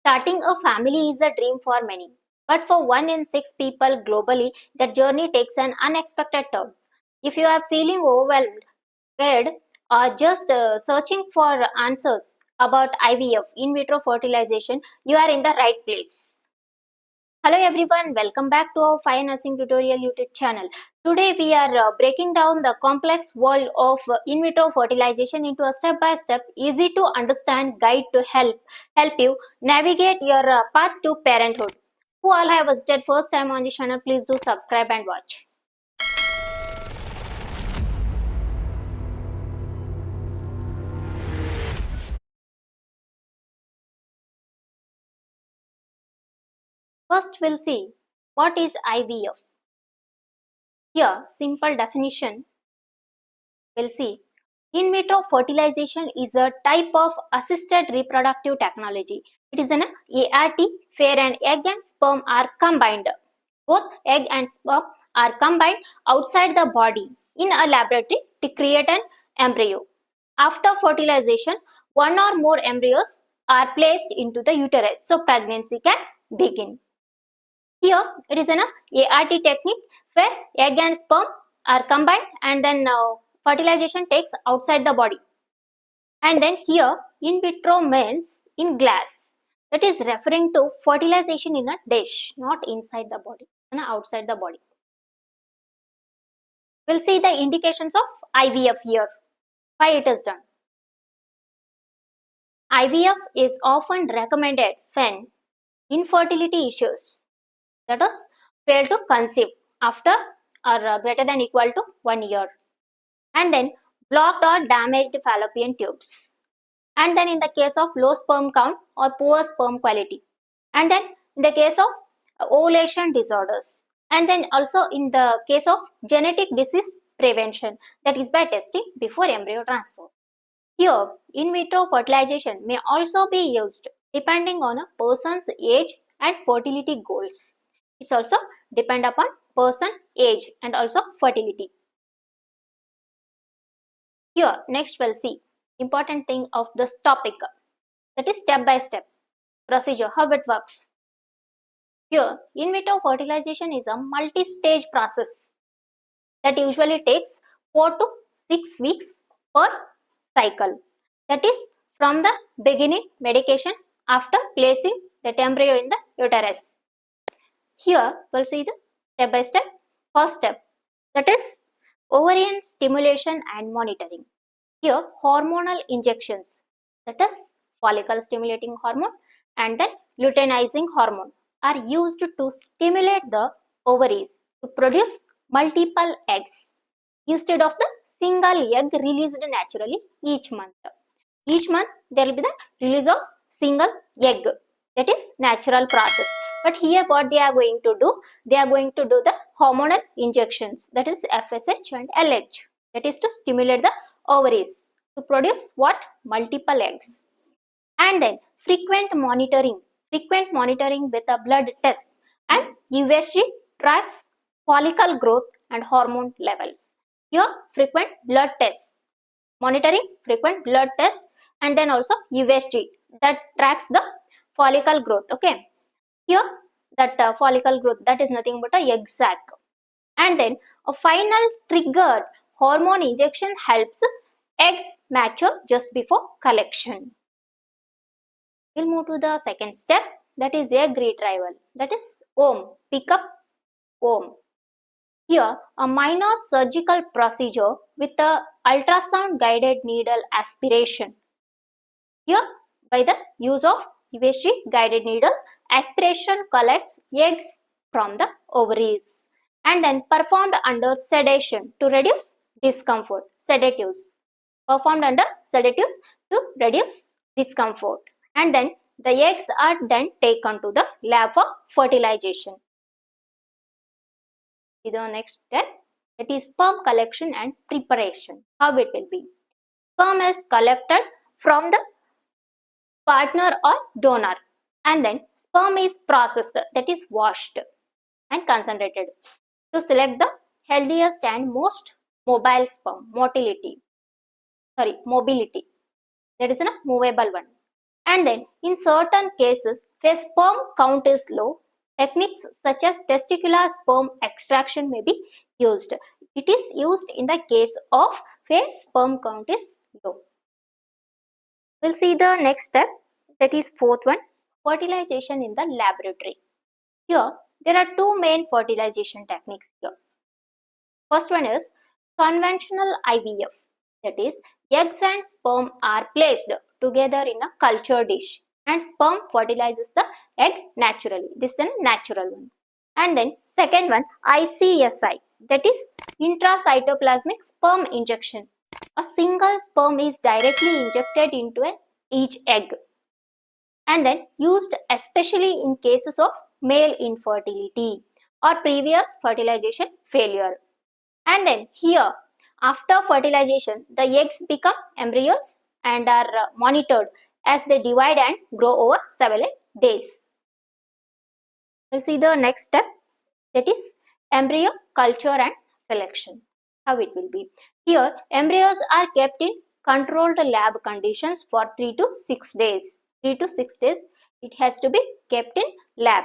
Starting a family is a dream for many, but for 1 in 6 people globally, the journey takes an unexpected turn. If you are feeling overwhelmed, scared, or just searching for answers about IVF, in vitro fertilization, you are in the right place. Hello everyone, welcome back to our Fire Nursing Tutorial YouTube channel. Today we are breaking down the complex world of in vitro fertilization into a step-by-step, easy to understand guide to help you navigate your path to parenthood. Who all have visited first time on the channel, please do subscribe and watch. First we'll see what is IVF. Here, simple definition we'll see. In vitro fertilization is a type of assisted reproductive technology. It is an ART where an egg and sperm are combined. Both egg and sperm are combined outside the body in a laboratory to create an embryo. After fertilization, one or more embryos are placed into the uterus so pregnancy can begin. Here it is an ART technique where egg and sperm are combined and then fertilization takes outside the body. And then here in vitro means in glass. That is referring to fertilization in a dish, not inside the body, and outside the body. We'll see the indications of IVF here, why it is done. IVF is often recommended when infertility issues, that is, fail to conceive after or greater than equal to 1 year, and then blocked or damaged fallopian tubes, and then in the case of low sperm count or poor sperm quality, and then in the case of ovulation disorders, and then also in the case of genetic disease prevention, that is by testing before embryo transfer. Here, in vitro fertilization may also be used depending on a person's age and fertility goals. It's also depend upon person age and also fertility. Here, next we'll see important thing of this topic, that is step by step procedure, how it works. Here, in vitro fertilization is a multi-stage process that usually takes 4 to 6 weeks per cycle. That is from the beginning medication after placing the embryo in the uterus. Here we'll see the step by step. First step, that is ovarian stimulation and monitoring. Here hormonal injections, that is follicle stimulating hormone and then luteinizing hormone are used to stimulate the ovaries to produce multiple eggs instead of the single egg released naturally each month. Each month there will be the release of single egg, that is natural process. But here what they are going to do, they are going to do the hormonal injections, that is FSH and LH, that is to stimulate the ovaries to produce what? Multiple eggs. And then frequent monitoring with a blood test and USG tracks follicle growth and hormone levels. Here frequent blood tests, monitoring frequent blood tests, and then also USG that tracks the follicle growth. Okay, here that follicle growth, that is nothing but a egg sac. And then a final triggered hormone injection helps eggs mature just before collection. We'll move to the second step, that is egg retrieval, that is OM, pick up OM. Here a minor surgical procedure with a ultrasound guided needle aspiration. Here by the use of USG guided needle, aspiration collects eggs from the ovaries and then performed under sedation to reduce discomfort. Sedatives performed under sedatives to reduce discomfort, and then the eggs are then taken to the lab for fertilization. See the next step, that is sperm collection and preparation. How it will be? Sperm is collected from the partner or donor, and then sperm is processed, that is washed and concentrated to select the healthiest and most mobile sperm, mobility, that is a movable one, And then in certain cases where sperm count is low, techniques such as testicular sperm extraction may be used. It is used in the case of where sperm count is low. We'll see the next step, that is fourth one, fertilization in the laboratory. Here there are two main fertilization techniques here. First one is conventional IVF, that is eggs and sperm are placed together in a culture dish and sperm fertilizes the egg naturally. This is a natural one. And then second one, ICSI, that is intracytoplasmic sperm injection. A single sperm is directly injected into each egg and then used especially in cases of male infertility or previous fertilization failure. And then here, after fertilization, the eggs become embryos and are monitored as they divide and grow over several days. We'll see the next step, that is embryo culture and selection. How it will be. Here, embryos are kept in controlled lab conditions for 3 to 6 days. 3 to 6 days it has to be kept in lab.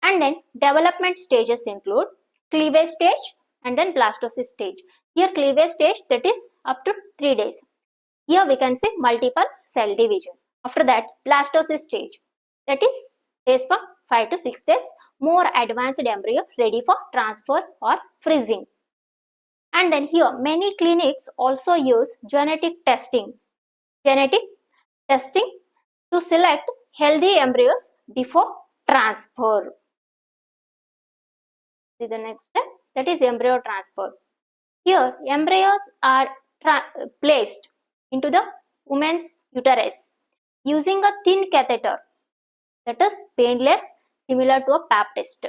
And then development stages include cleavage stage and then blastocyst stage. Here cleavage stage, that is up to 3 days. Here we can see multiple cell division. After that blastocyst stage, that is days from 5 to 6 days, more advanced embryo ready for transfer or freezing. And then here many clinics also use genetic testing to select healthy embryos before transfer. See the next step, that is embryo transfer. Here embryos are placed into the woman's uterus using a thin catheter, that is painless, similar to a pap test.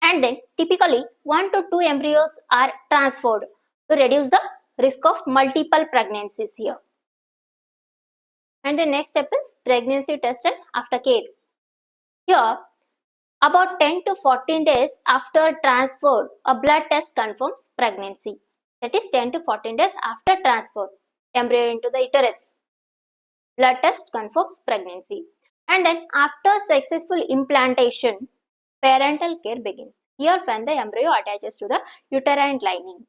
And then typically 1 to 2 embryos are transferred to reduce the risk of multiple pregnancies here. And the next step is pregnancy test and aftercare. Here, about 10 to 14 days after transfer, a blood test confirms pregnancy. That is 10 to 14 days after transfer, embryo into the uterus, blood test confirms pregnancy. And then after successful implantation, parental care begins. Here when the embryo attaches to the uterine lining.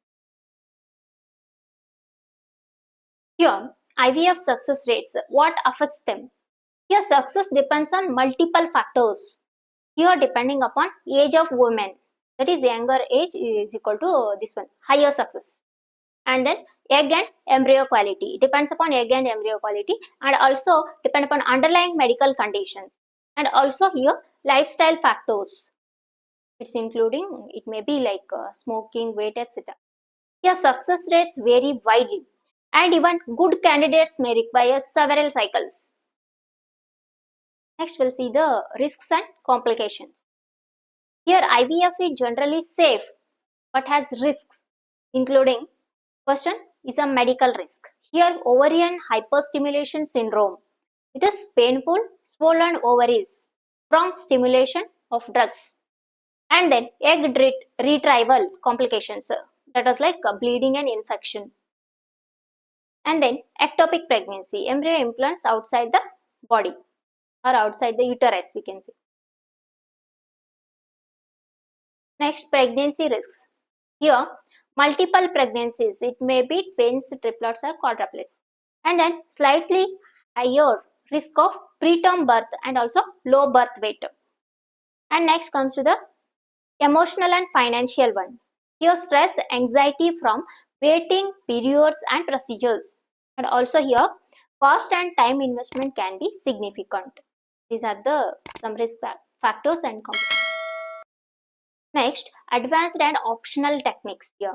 Here IVF success rates, what affects them? Here success depends on multiple factors. Here depending upon age of women, that is younger age is equal to this one, higher success. And then egg and embryo quality, it depends upon egg and embryo quality, and also depend upon underlying medical conditions, and also here lifestyle factors. It's including, it may be like smoking, weight, etc. Here success rates vary widely and even good candidates may require several cycles. Next we'll see the risks and complications. Here IVF is generally safe but has risks, including first one is a medical risk. Here ovarian hyperstimulation syndrome. It is painful, swollen ovaries from stimulation of drugs. And then egg retrieval complications, that is like bleeding and infection. And then ectopic pregnancy, embryo implants outside the body or outside the uterus, we can say. Next, pregnancy risks. Here multiple pregnancies, it may be twins, triplets or quadruplets. And then slightly higher risk of preterm birth and also low birth weight. And next comes to the emotional and financial one. Here stress, anxiety from waiting periods and procedures. And also here cost and time investment can be significant. These are the some risk factors and complications. Next, advanced and optional techniques here.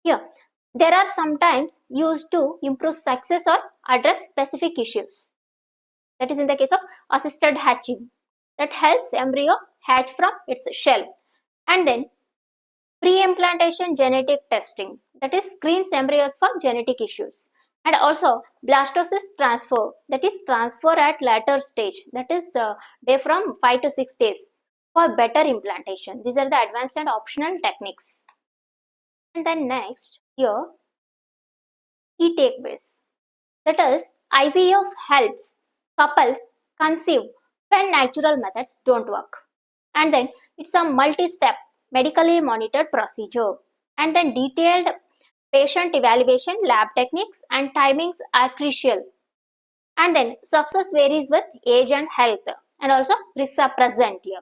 Here, there are sometimes used to improve success or address specific issues. That is in the case of assisted hatching, that helps embryo hatch from its shell. And then pre-implantation genetic testing, that is screens embryos for genetic issues. And also blastocyst transfer, that is transfer at later stage, that is day from 5 to 6 days for better implantation. These are the advanced and optional techniques. And then next here, key takeaways, that is IVF helps couples conceive when natural methods don't work. And then it's a multi-step medically monitored procedure. And then detailed patient evaluation, lab techniques and timings are crucial. And then success varies with age and health, and also risks are present here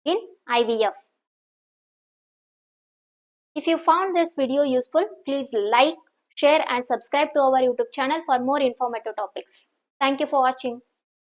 in IVF. If you found this video useful, please like, share and subscribe to our YouTube channel for more informative topics. Thank you for watching.